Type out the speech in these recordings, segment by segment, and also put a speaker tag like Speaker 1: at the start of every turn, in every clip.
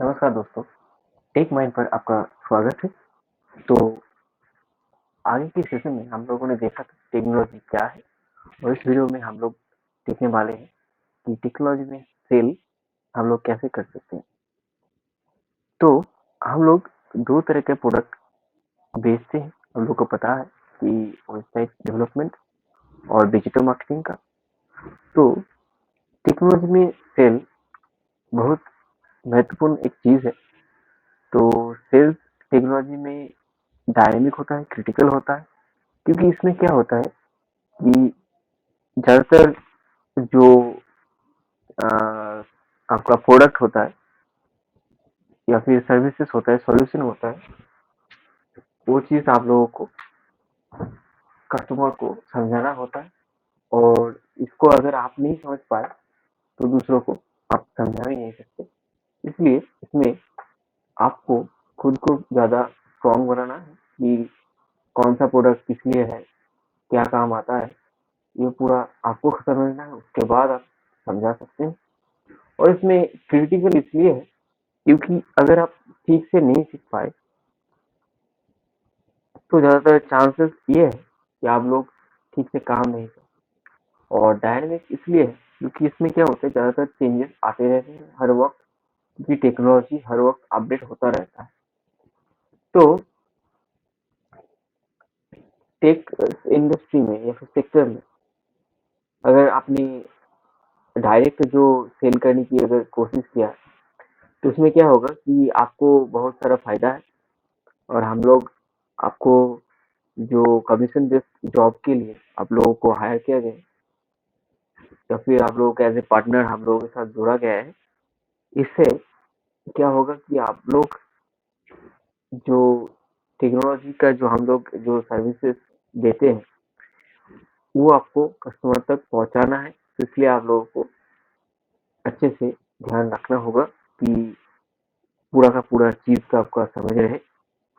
Speaker 1: नमस्कार दोस्तों, take mind पर आपका स्वागत है। तो आगे के सेशन में हम लोगों ने देखा कि टेक्नोलॉजी क्या है और इस वीडियो में हम लोग देखने वाले हैं कि टेक्नोलॉजी में सेल हम लोग कैसे कर सकते हैं। तो हम लोग दो तरह के प्रोडक्ट बेचते हैं। हम लोग को पता है कि वेबसाइट डेवलपमेंट और डिजिटल मार्केटिंग का। तो टेक्नोलॉजी में सेल बहुत महत्वपूर्ण एक चीज है। तो सेल्स टेक्नोलॉजी में डायनेमिक होता है, क्रिटिकल होता है, क्योंकि इसमें क्या होता है कि ज़्यादातर जो आपका प्रोडक्ट होता है या फिर सर्विसेज होता है, सॉल्यूशन होता है, वो चीज़ आप लोगों को कस्टमर को समझाना होता है। और इसको अगर आप नहीं समझ पाए तो दूसरों को आप समझा भी नहीं सकते। इसलिए इसमें आपको खुद को ज़्यादा स्ट्रॉन्ग बनाना है कि कौन सा प्रोडक्ट किस लिए है, क्या काम आता है, ये पूरा आपको समझना है। उसके बाद आप समझा सकते हैं। और इसमें क्रिटिकल इसलिए है क्योंकि अगर आप ठीक से नहीं सीख पाए तो ज़्यादातर चांसेस ये है कि आप लोग ठीक से काम नहीं कर। और डायनेमिक इसलिए है क्योंकि इसमें क्या होता है, ज़्यादातर चेंजेस आते रहते हैं हर वक्त, क्योंकि टेक्नोलॉजी हर वक्त अपडेट होता रहता है। तो टेक इंडस्ट्री में या फिर सेक्टर में अगर आपने डायरेक्ट जो सेल करने की अगर कोशिश किया तो उसमें क्या होगा कि आपको बहुत सारा फायदा है। और हम लोग आपको जो कमीशन बेस्ड जॉब के लिए आप लोगों को हायर किया गया है या फिर आप लोगों को एज ए पार्टनर हम लोगों के साथ जोड़ा गया है, इससे क्या होगा कि आप लोग जो टेक्नोलॉजी का जो हम लोग जो सर्विसेज देते हैं वो आपको कस्टमर तक पहुंचाना है। तो इसलिए आप लोगों को अच्छे से ध्यान रखना होगा कि पूरा का पूरा चीज का आपका समझ रहे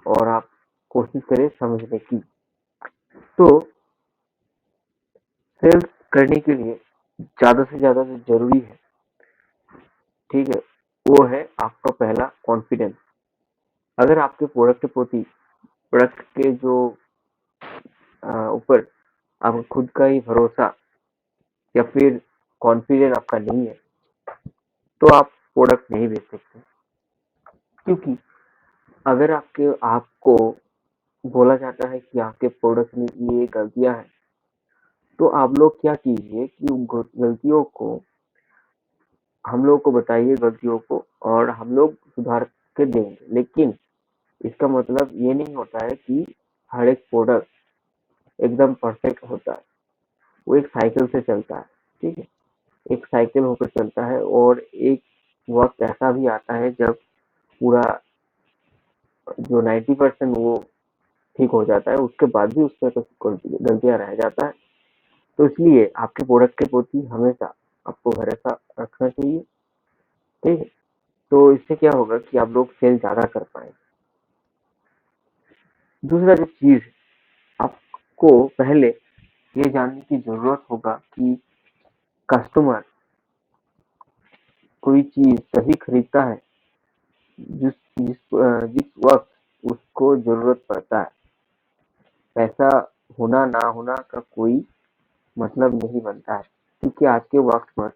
Speaker 1: और आप कोशिश करें समझने की। तो सेल्स करने के लिए ज्यादा से ज्यादा जो जरूरी है, ठीक है, वो है आपका पहला कॉन्फिडेंस। अगर आपके प्रोडक्ट के प्रति, प्रोडक्ट के जो ऊपर आपका खुद का ही भरोसा या फिर कॉन्फिडेंस आपका नहीं है तो आप प्रोडक्ट नहीं बेच सकते। क्योंकि अगर आपको बोला जाता है कि आपके प्रोडक्ट में ये गलतियां हैं तो आप लोग क्या कीजिए कि उन गलतियों को हम लोग को बताइए, गलतियों को, और हम लोग सुधार के देंगे। लेकिन इसका मतलब ये नहीं होता है कि हर एक प्रोडक्ट एकदम परफेक्ट होता है। वो एक साइकिल से चलता है, ठीक है, एक साइकिल होकर चलता है। और एक वक्त ऐसा भी आता है जब पूरा जो 90% वो ठीक हो जाता है, उसके बाद भी उसमें कुछ गलतियां रह जाता है। तो इसलिए आपके प्रोडक्ट के प्रति हमेशा आपको भरोसा रखना चाहिए, ठीक है। तो इससे क्या होगा कि आप लोग सेल ज्यादा कर पाएंगे। दूसरा जो चीज आपको पहले ये जानने की जरूरत होगा कि कस्टमर कोई चीज तभी खरीदता है जिस जिस वक्त उसको जरूरत पड़ता है। पैसा होना ना होना का कोई मतलब नहीं बनता है। क्योंकि आज के वक्त पर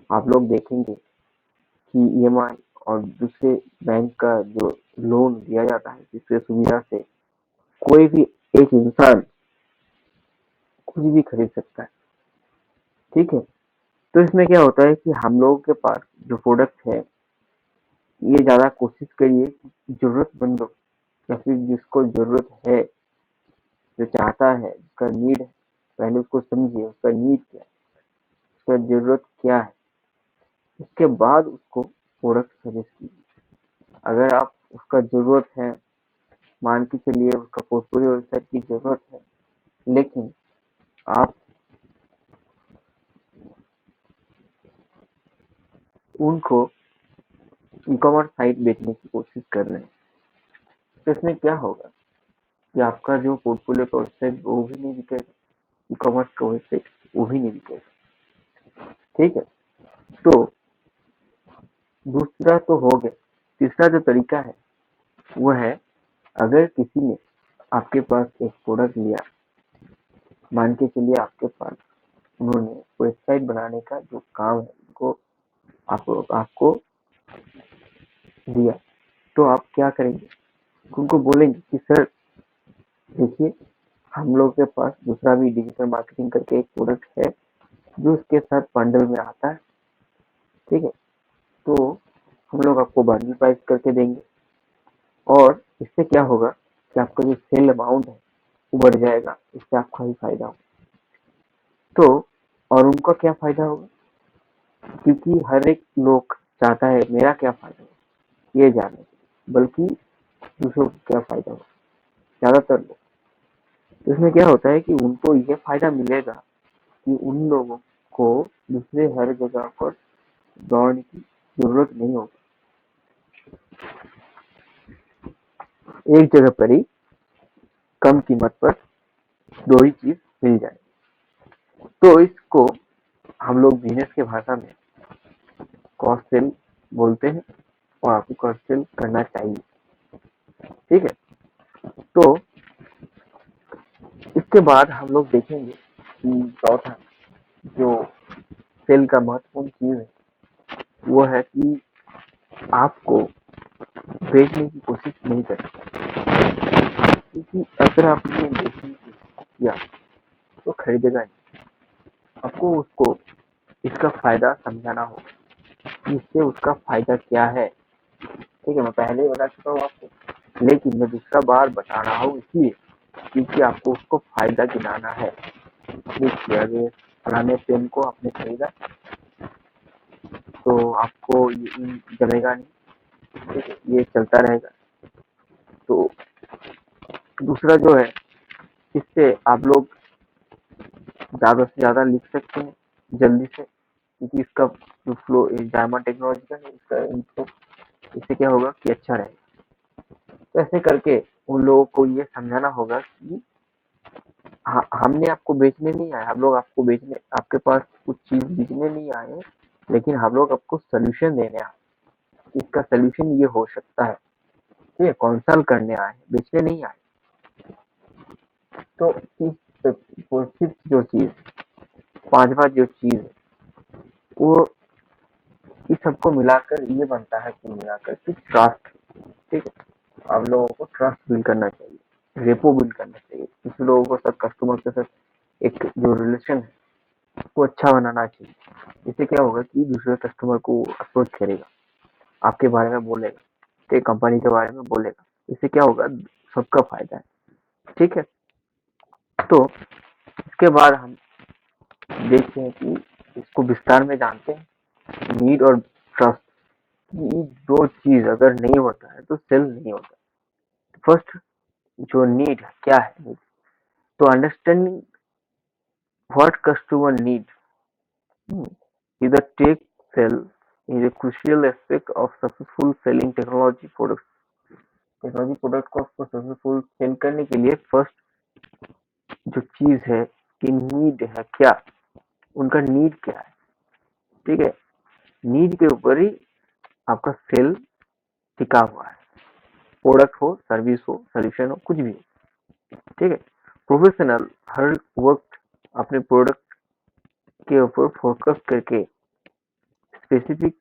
Speaker 1: आप लोग देखेंगे कि ईएमआई और दूसरे बैंक का जो लोन दिया जाता है, जिसके सुविधा से कोई भी एक इंसान कुछ भी खरीद सकता है, ठीक है। तो इसमें क्या होता है कि हम लोगों के पास जो प्रोडक्ट है, ये ज्यादा कोशिश करिए कि जरूरतमंदों या फिर जिसको जरूरत है, जो चाहता है, जिसका नीड है, पहले उसको समझिए उसका नीड क्या है, उसका जरूरत क्या है। उसके बाद उसको प्रोडक्ट सजेस्ट कीजिए। अगर आप उसका जरूरत है, मान के चलिए उसका पोर्टफोलियो वेबसाइट की जरूरत है, लेकिन आप उनको ई कॉमर्स साइट बेचने की कोशिश कर रहे हैं, तो इसमें क्या होगा कि आपका जो पोर्टफोलियो का वेबसाइट वो भी नहीं बिकेगा, ई कॉमर्स का वेबसाइट वो भी नहीं बिकेगा, ठीक है। तो दूसरा तो हो गया तीसरा जो तरीका है वो है, अगर किसी ने आपके पास एक प्रोडक्ट लिया, मान के चलिए आपके पास उन्होंने वेबसाइट बनाने का जो काम है उनको आपको दिया, तो आप क्या करेंगे? उनको बोलेंगे कि सर देखिए, हम लोग के पास दूसरा भी डिजिटल मार्केटिंग करके एक प्रोडक्ट है जो इसके साथ बंडल में आता है, ठीक है, तो हम लोग आपको बंडल प्राइस करके देंगे और इससे क्या होगा कि आपका जो सेल अमाउंट है वो बढ़ जाएगा, इससे आपका ही फायदा होगा। तो और उनका क्या फायदा होगा, क्योंकि हर एक लोग चाहता है मेरा क्या फायदा होगा ये जाने, बल्कि दूसरों को क्या फायदा होगा, ज्यादातर लोग। तो इसमें क्या होता है कि उनको ये फायदा मिलेगा कि उन लोगों को दूसरे हर जगह पर दौड़ने की जरूरत नहीं होगी, एक जगह पर ही कम कीमत पर दो ही चीज मिल जाए। तो इसको हम लोग बिजनेस के भाषा में कॉस्ट सेल बोलते हैं और आपको कॉस्ट सेल करना चाहिए, ठीक है। तो इसके बाद हम लोग देखेंगे कि चौथा जो सेल का महत्वपूर्ण चीज है वो है कि आपको बेचने की कोशिश नहीं करनी, क्योंकि अगर आपने बेचने की कोशिश किया तो खरीदेगा नहीं। आपको उसको इसका फायदा समझाना होगा कि इससे उसका फायदा क्या है, ठीक है। मैं पहले ही बता चुका हूँ आपको, लेकिन मैं दूसरा बार बता रहा हूँ इसलिए क्योंकि आपको उसको फायदा गिनाना है। देखिए, अगर फलाने पेन को आपने खरीदा तो आपको ये जमेगा नहीं, ठीक है, ये चलता रहेगा। तो दूसरा जो है, इससे आप लोग ज्यादा से ज्यादा लिख सकते हैं जल्दी से, क्योंकि इसका जो फ्लो जामा टेक्नोलॉजी का है, इसका इनको इससे क्या होगा कि अच्छा रहेगा। तो ऐसे करके उन लोगों को ये समझाना होगा कि हमने आपको बेचने नहीं आए, हम लोग आपको बेचने आपके पास कुछ चीज बेचने नहीं आए, लेकिन हम लोग आपको सोल्यूशन देने आए, इसका सोल्यूशन ये हो सकता है, ठीक है, कंसल्ट करने आए, बेचने नहीं आए। तो फिफ्थ जो चीज, पांचवा जो चीज है वो इस सबको मिलाकर ये बनता है, कुल मिलाकर कि ट्रस्ट, ठीक है। आप लोगों को ट्रस्ट बिल्ड करना चाहिए, रेपो बिल्ड करना चाहिए, किसी लोगों को साथ कस्टमर के साथ एक जो रिलेशन है वो अच्छा बनाना चाहिए। इससे क्या होगा कि दूसरे कस्टमर को अप्रोच करेगा, आपके बारे में बोलेगा, ठीक, कंपनी के बारे में बोलेगा, इससे क्या होगा, सबका फायदा है, ठीक है। तो इसके बाद हम देखते हैं कि इसको विस्तार में जानते हैं, नीड और ट्रस्ट, ये दो चीज अगर नहीं होता है तो सेल नहीं होता। फर्स्ट जो नीड क्या है, तो understanding what customer need is a tech sell is a crucial aspect of successful selling technology products। Technology product को आपको सक्सेसफुल सेल करने के लिए फर्स्ट जो चीज है कि नीड है क्या, उनका नीड क्या है, ठीक है। नीड के ऊपर ही आपका सेल टिका हुआ है, प्रोडक्ट हो, सर्विस हो, सोल्यूशन हो, कुछ भी हो, ठीक है। प्रोफेशनल हर वक्त अपने प्रोडक्ट के ऊपर फोकस करके स्पेसिफिक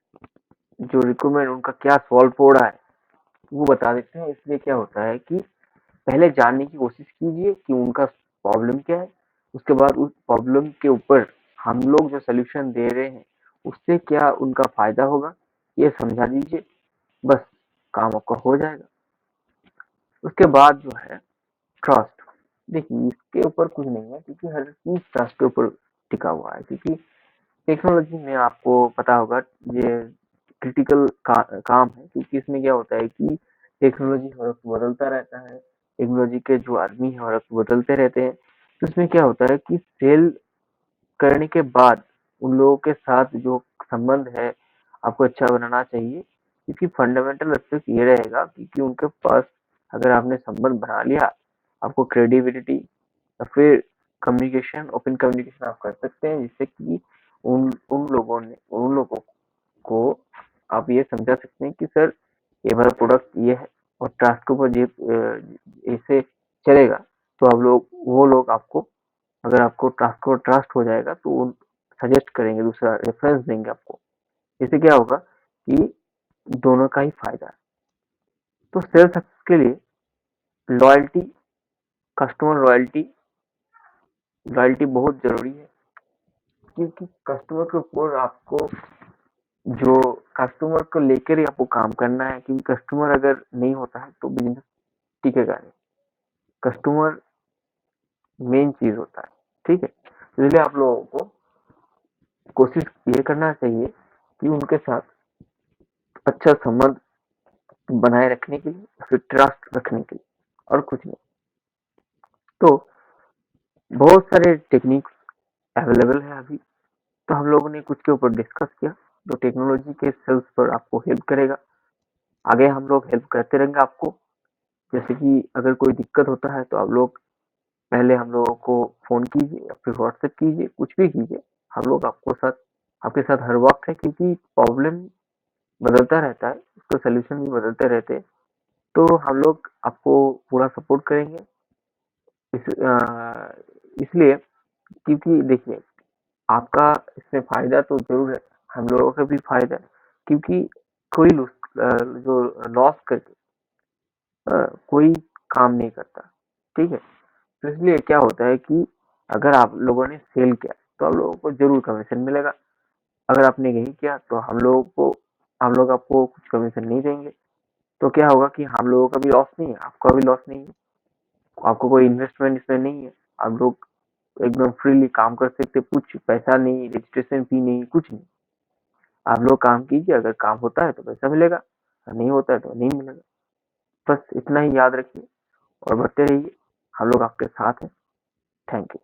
Speaker 1: जो रिक्वायरमेंट उनका क्या सॉल्व हो रहा है वो बता देते हैं। इसलिए क्या होता है कि पहले जानने की कोशिश कीजिए कि उनका प्रॉब्लम क्या है, उसके बाद उस प्रॉब्लम के ऊपर हम लोग जो सोल्यूशन दे रहे हैं उससे क्या उनका फायदा होगा ये समझा दीजिए, बस काम आपका हो जाएगा। उसके बाद जो है ट्रस्ट, देखिए इसके ऊपर कुछ नहीं है, क्योंकि हर चीज ट्रस्ट के ऊपर टिका हुआ है, क्योंकि टेक्नोलॉजी में आपको पता होगा ये क्रिटिकल काम है, क्योंकि इसमें क्या होता है कि टेक्नोलॉजी हर वक्त बदलता रहता है, टेक्नोलॉजी के जो आदमी है हर वक्त बदलते रहते हैं। तो इसमें क्या होता है कि सेल करने के बाद उन लोगों के साथ जो संबंध है आपको अच्छा बनाना चाहिए, क्योंकि फंडामेंटल एस्पेक्ट ये रहेगा क्योंकि उनके पास अगर आपने संबंध बना लिया, आपको क्रेडिबिलिटी या फिर कम्युनिकेशन, ओपन कम्युनिकेशन आप कर सकते हैं, जिससे कि उन उन लोगों को आप ये समझा सकते हैं कि सर ये हमारा प्रोडक्ट ये है और ट्रस्ट के ऊपर ऐसे चलेगा तो आप लोग वो लोग आपको, अगर आपको ट्रस्ट को ट्रस्ट हो जाएगा तो वो सजेस्ट करेंगे, दूसरा रेफरेंस देंगे आपको। इससे क्या होगा कि दोनों का ही फायदा है। तो सेल्स सक्सेस के लिए लॉयल्टी, कस्टमर लॉयल्टी लॉयल्टी बहुत जरूरी है, क्योंकि कस्टमर के ऊपर आपको, जो कस्टमर को लेकर ही आपको काम करना है, क्योंकि कस्टमर अगर नहीं होता है तो बिजनेस टिकेगा नहीं। कस्टमर मेन चीज होता है, ठीक है। इसलिए आप लोगों को कोशिश ये करना चाहिए कि उनके साथ अच्छा संबंध बनाए रखने के लिए, फिर ट्रस्ट रखने के लिए, और कुछ नहीं। तो बहुत सारे टेक्निक्स अवेलेबल है अभी, तो हम लोगों ने कुछ के ऊपर डिस्कस किया जो टेक्नोलॉजी के सेल्स पर आपको हेल्प करेगा। आगे हम लोग हेल्प करते रहेंगे आपको। जैसे कि अगर कोई दिक्कत होता है तो आप लोग पहले हम लोगों को फोन कीजिए या फिर व्हाट्सएप कीजिए, कुछ भी कीजिए। हम लोग आपके साथ हर वक्त है, क्योंकि प्रॉब्लम बदलता रहता है, उसका सोल्यूशन भी बदलते रहते हैं। तो हम लोग आपको पूरा सपोर्ट करेंगे। इसलिए क्योंकि देखिए, आपका इसमें फायदा तो जरूर है, हम लोगों का भी फायदा है, क्योंकि कोई जो लॉस करके कोई काम नहीं करता, ठीक है। तो इसलिए क्या होता है कि अगर आप लोगों ने सेल किया तो आप लोगों को जरूर कमीशन मिलेगा। अगर आपने नहीं किया तो हम लोग आपको कुछ कमीशन नहीं देंगे। तो क्या होगा कि हम लोगों का भी लॉस नहीं है, आपका भी लॉस नहीं है, आपको कोई इन्वेस्टमेंट इसमें नहीं है। आप लोग एकदम फ्रीली काम कर सकते, कुछ पैसा नहीं, रजिस्ट्रेशन फी नहीं, कुछ नहीं। आप लोग काम कीजिए, अगर काम होता है तो पैसा मिलेगा, नहीं होता है तो नहीं मिलेगा। बस इतना ही याद रखिए और बढ़ते रहिए, हम लोग आपके साथ हैं। Thank you.